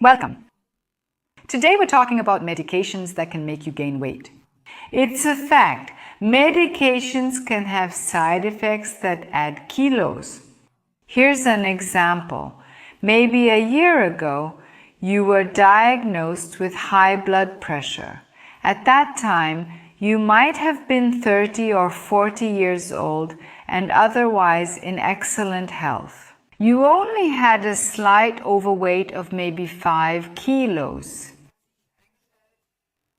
Welcome. Today we're talking about medications that can make you gain weight. It's a fact. Medications can have side effects that add kilos. Here's an example. Maybe a year ago, you were diagnosed with high blood pressure. At that time, you might have been 30 or 40 years old and otherwise in excellent health. You only had a slight overweight of maybe 5 kilos.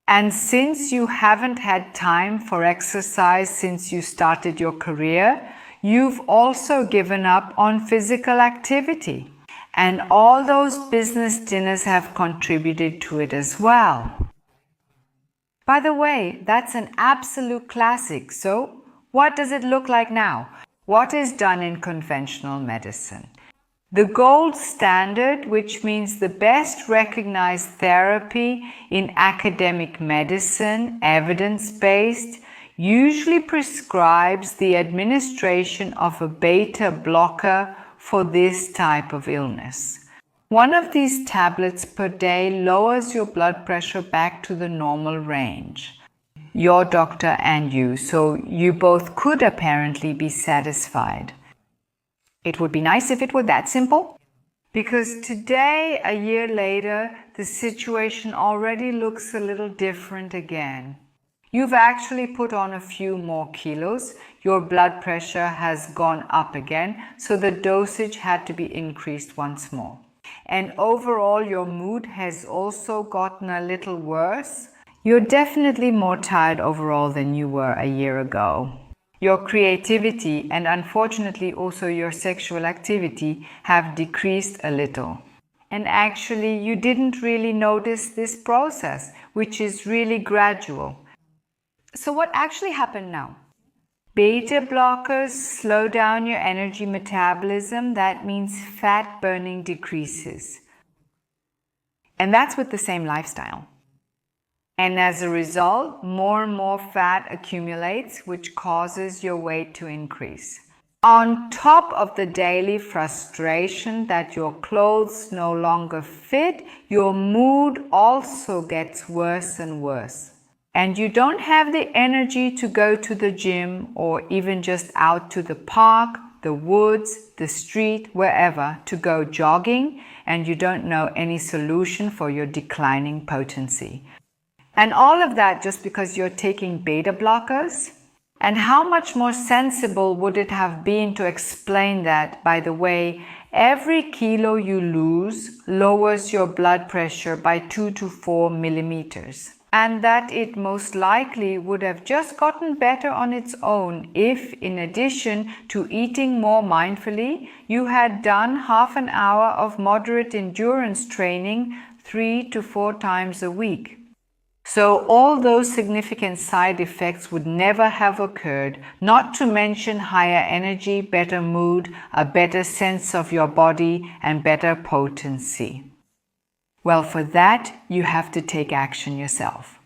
And since you haven't had time for exercise since you started your career, you've also given up on physical activity. And all those business dinners have contributed to it as well. By the way, that's an absolute classic. So, what does it look like now? What is done in conventional medicine? The gold standard, which means the best recognized therapy in academic medicine, evidence-based, usually prescribes the administration of a beta blocker for this type of illness. One of these tablets per day lowers your blood pressure back to the normal range. Your doctor and you, so you both could apparently be satisfied. It would be nice if it were that simple, because today, a year later, the situation already looks a little different again. You've actually put on a few more kilos, your blood pressure has gone up again, so the dosage had to be increased once more. And overall, your mood has also gotten a little worse. You're definitely more tired overall than you were a year ago. Your creativity and unfortunately also your sexual activity have decreased a little. And actually you didn't really notice this process, which is really gradual. So what actually happened now? Beta blockers slow down your energy metabolism. That means fat burning decreases. And that's with the same lifestyle. And as a result, more and more fat accumulates, which causes your weight to increase. On top of the daily frustration that your clothes no longer fit, your mood also gets worse and worse. And you don't have the energy to go to the gym or even just out to the park, the woods, the street, wherever to go jogging, and you don't know any solution for your declining potency. And all of that just because you're taking beta blockers? And how much more sensible would it have been to explain that, by the way, every kilo you lose lowers your blood pressure by 2 to 4 millimeters. And that it most likely would have just gotten better on its own if, in addition to eating more mindfully, you had done half an hour of moderate endurance training 3 to 4 times a week. So all those significant side effects would never have occurred, not to mention higher energy, better mood, a better sense of your body, and better potency. Well, for that, you have to take action yourself.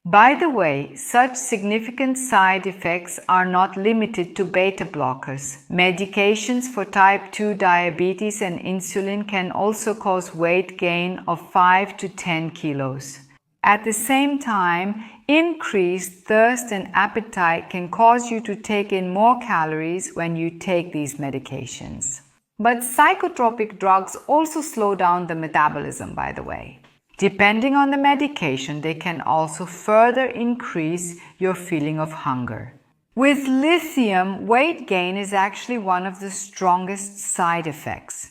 By the way, such significant side effects are not limited to beta blockers. Medications for type 2 diabetes and insulin can also cause weight gain of 5 to 10 kilos. At the same time, increased thirst and appetite can cause you to take in more calories when you take these medications. But psychotropic drugs also slow down the metabolism, by the way. Depending on the medication, they can also further increase your feeling of hunger. With lithium, weight gain is actually one of the strongest side effects.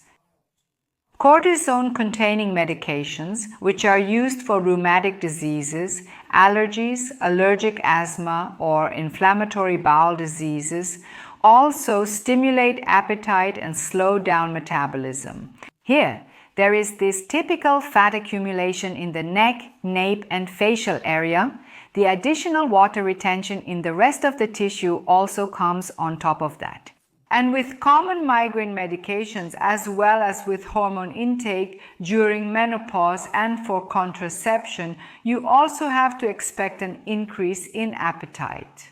Cortisone-containing medications, which are used for rheumatic diseases, allergies, allergic asthma, or inflammatory bowel diseases, also stimulate appetite and slow down metabolism. Here, there is this typical fat accumulation in the neck, nape, and facial area. The additional water retention in the rest of the tissue also comes on top of that. And with common migraine medications, as well as with hormone intake during menopause and for contraception, you also have to expect an increase in appetite.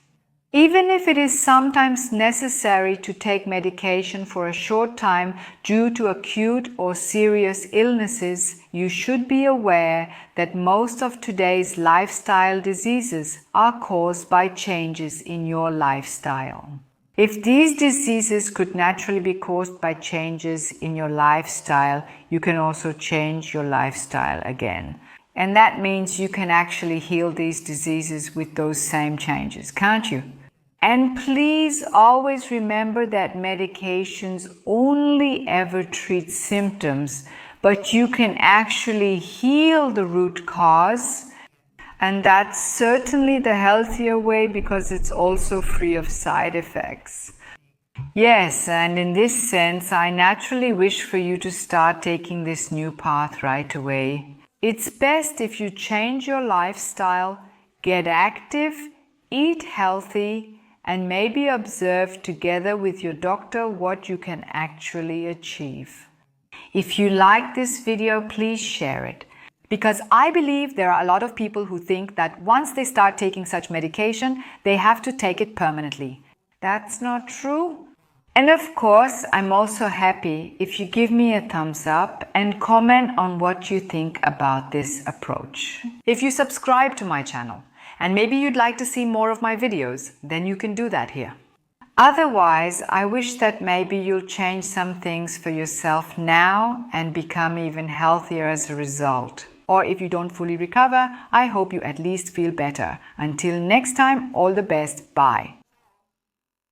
Even if it is sometimes necessary to take medication for a short time due to acute or serious illnesses, you should be aware that most of today's lifestyle diseases are caused by changes in your lifestyle. If these diseases could naturally be caused by changes in your lifestyle, you can also change your lifestyle again. And that means you can actually heal these diseases with those same changes, can't you? And please always remember that medications only ever treat symptoms, but you can actually heal the root cause. And that's certainly the healthier way because it's also free of side effects. Yes, and in this sense, I naturally wish for you to start taking this new path right away. It's best if you change your lifestyle, get active, eat healthy, and maybe observe together with your doctor what you can actually achieve. If you like this video, please share it. Because I believe there are a lot of people who think that once they start taking such medication, they have to take it permanently. That's not true. And of course, I'm also happy if you give me a thumbs up and comment on what you think about this approach. If you subscribe to my channel, and maybe you'd like to see more of my videos, then you can do that here. Otherwise, I wish that maybe you'll change some things for yourself now and become even healthier as a result. Or if you don't fully recover, I hope you at least feel better. Until next time, all the best. Bye.